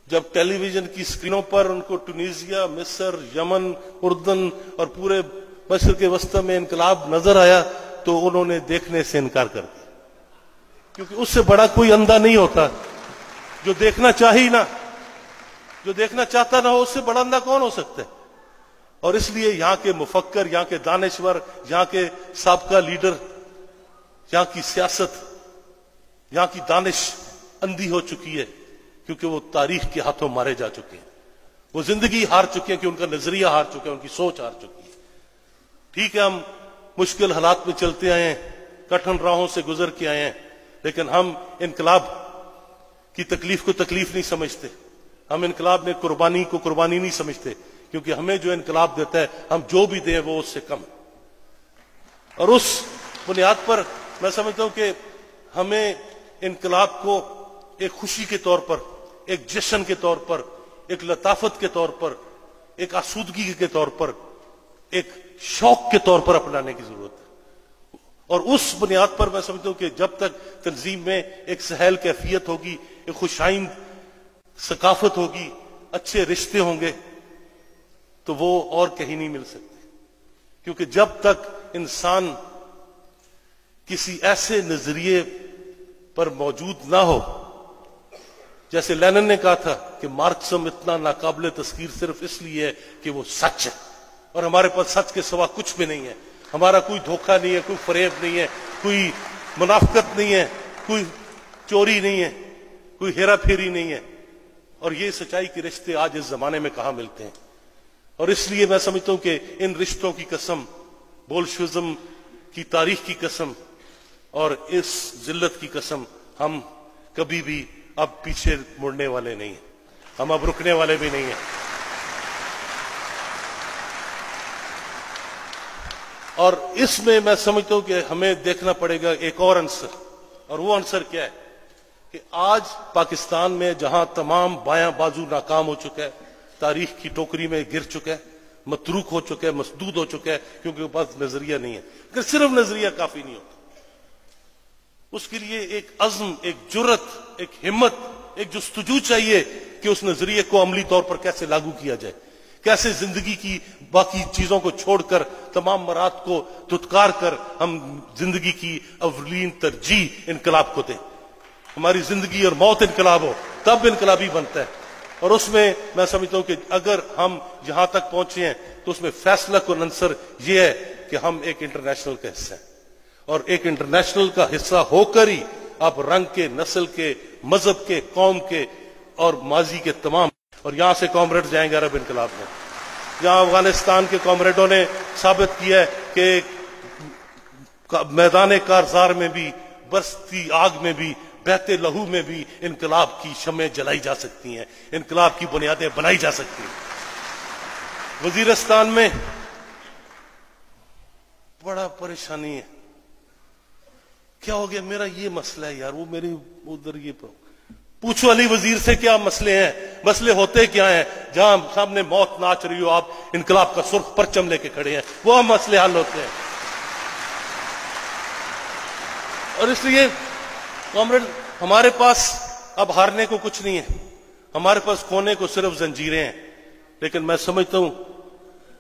جب ٹیلی ویژن کی اسکرینوں پر ان کو ٹونیزیا، مصر، یمن، اردن اور پورے مشرق وسطی میں انقلاب نظر آیا تو انہوں نے دیکھنے سے انکار کر دیا، کیونکہ اس سے بڑا کوئی اندھا نہیں ہوتا جو دیکھنا چاہی نہ، جو دیکھنا چاہتا نہ ہو، اس سے بڑا اندھا کون ہو سکتا ہے؟ اور اس لیے یہاں کے مفکر، یہاں کے دانشور، یہاں کے سابقہ لیڈر، یہاں کی سیاست، یہاں کی دانش اندھی ہو چکی ہے، کیونکہ وہ تاریخ کے ہاتھوں مارے جا چکے ہیں، وہ زندگی ہار چکے ہیں، کہ ان کا نظریہ ہار چکا ہے، ان کی سوچ ہار چکی ہے۔ ٹھیک ہے، ہم مشکل حالات میں چلتے آئے ہیں، کٹھن راہوں سے گزر کے آئے ہیں، لیکن ہم انقلاب کی تکلیف کو تکلیف نہیں سمجھتے، ہم انقلاب میں قربانی کو قربانی نہیں سمجھتے، کیونکہ ہمیں جو انقلاب دیتا ہے ہم جو بھی دیں وہ اس سے کم ہے۔ اور اس بنیاد پر میں سمجھتا ہوں کہ ہمیں انقلاب کو ایک خوشی کے طور پر، ایک جشن کے طور پر، ایک لطافت کے طور پر، ایک آسودگی کے طور پر، ایک شوق کے طور پر اپنانے کی ضرورت ہے۔ اور اس بنیاد پر میں سمجھتا ہوں کہ جب تک تنظیم میں ایک سہل کیفیت ہوگی، ایک خوشائند ثقافت ہوگی، اچھے رشتے ہوں گے، تو وہ اور کہیں نہیں مل سکتے، کیونکہ جب تک انسان کسی ایسے نظریے پر موجود نہ ہو، جیسے لینن نے کہا تھا کہ مارکسم اتنا ناقابل تذکیر صرف اس لیے ہے کہ وہ سچ ہے، اور ہمارے پاس سچ کے سوا کچھ بھی نہیں ہے، ہمارا کوئی دھوکہ نہیں ہے، کوئی فریب نہیں ہے، کوئی منافقت نہیں ہے، کوئی چوری نہیں ہے، کوئی ہیرا پھیری نہیں ہے۔ اور یہ سچائی کے رشتے آج اس زمانے میں کہاں ملتے ہیں؟ اور اس لیے میں سمجھتا ہوں کہ ان رشتوں کی قسم، بولشوزم کی تاریخ کی قسم اور اس ذلت کی قسم، ہم کبھی بھی اب پیچھے مڑنے والے نہیں ہیں، ہم اب رکنے والے بھی نہیں ہیں۔ اور اس میں میں سمجھتا ہوں کہ ہمیں دیکھنا پڑے گا ایک اور عنصر، اور وہ عنصر کیا ہے کہ آج پاکستان میں جہاں تمام بایاں بازو ناکام ہو چکا ہے، تاریخ کی ٹوکری میں گر چکا ہے، متروک ہو چکا ہے، مسدود ہو چکا ہے، کیونکہ وہ پاس نظریہ نہیں ہے۔ اگر صرف نظریہ کافی نہیں ہوتا، اس کے لیے ایک عزم، ایک جرت، ایک ہمت، ایک جستجو چاہیے کہ اس نظریے کو عملی طور پر کیسے لاگو کیا جائے، کیسے زندگی کی باقی چیزوں کو چھوڑ کر، تمام مراد کو دھتکار کر ہم زندگی کی اولین ترجیح انقلاب کو دیں، ہماری زندگی اور موت انقلاب ہو، تب انقلابی بنتا ہے۔ اور اس میں میں سمجھتا ہوں کہ اگر ہم یہاں تک پہنچے ہیں تو اس میں فیصلہ کن عنصر یہ ہے کہ ہم ایک انٹرنیشنل کا حصہ ہیں، اور ایک انٹرنیشنل کا حصہ ہو کر ہی آپ رنگ کے، نسل کے، مذہب کے، قوم کے اور ماضی کے تمام، اور یہاں سے کامریڈ جائیں گے عرب انقلاب میں، جہاں افغانستان کے کامریڈوں نے ثابت کیا ہے کہ میدان کارزار میں بھی، برستی آگ میں بھی، بہتے لہو میں بھی انقلاب کی شمعیں جلائی جا سکتی ہیں، انقلاب کی بنیادیں بنائی جا سکتی ہیں۔ وزیرستان میں بڑا پریشانی ہے، کیا ہو گیا؟ میرا یہ مسئلہ ہے یار، وہ میری ادھر یہ پوچھو علی وزیر سے کیا مسئلے ہیں، مسئلے ہوتے کیا ہیں؟ جہاں سامنے موت ناچ رہی ہو، آپ انقلاب کا سرخ پرچم لے کے کھڑے ہیں، وہ مسئلے حل ہوتے ہیں۔ اور اس لیے کامریڈ، ہمارے پاس اب ہارنے کو کچھ نہیں ہے، ہمارے پاس کھونے کو صرف زنجیریں ہیں، لیکن میں سمجھتا ہوں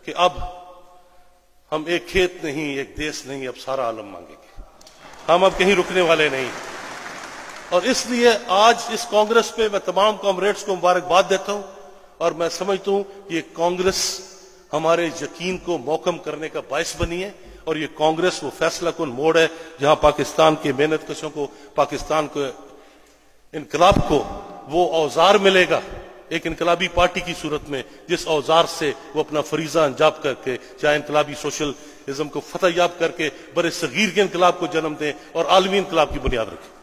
کہ اب ہم ایک کھیت نہیں، ایک دیس نہیں، اب سارا عالم مانگیں گے، ہم اب کہیں رکنے والے نہیں۔ اور اس لیے آج اس کانگریس پہ میں تمام کامریڈز کو مبارکباد دیتا ہوں، اور میں سمجھتا ہوں یہ کانگریس ہمارے یقین کو محکم کرنے کا باعث بنی ہے، اور یہ کانگریس وہ فیصلہ کن موڑ ہے جہاں پاکستان کے محنت کشوں کو، پاکستان کو، انقلاب کو وہ اوزار ملے گا ایک انقلابی پارٹی کی صورت میں، جس اوزار سے وہ اپنا فریضہ انجام کر کے، چاہے انقلابی سوشلزم کو فتح یاب کر کے برِ صغیر کے انقلاب کو جنم دیں اور عالمی انقلاب کی بنیاد رکھیں۔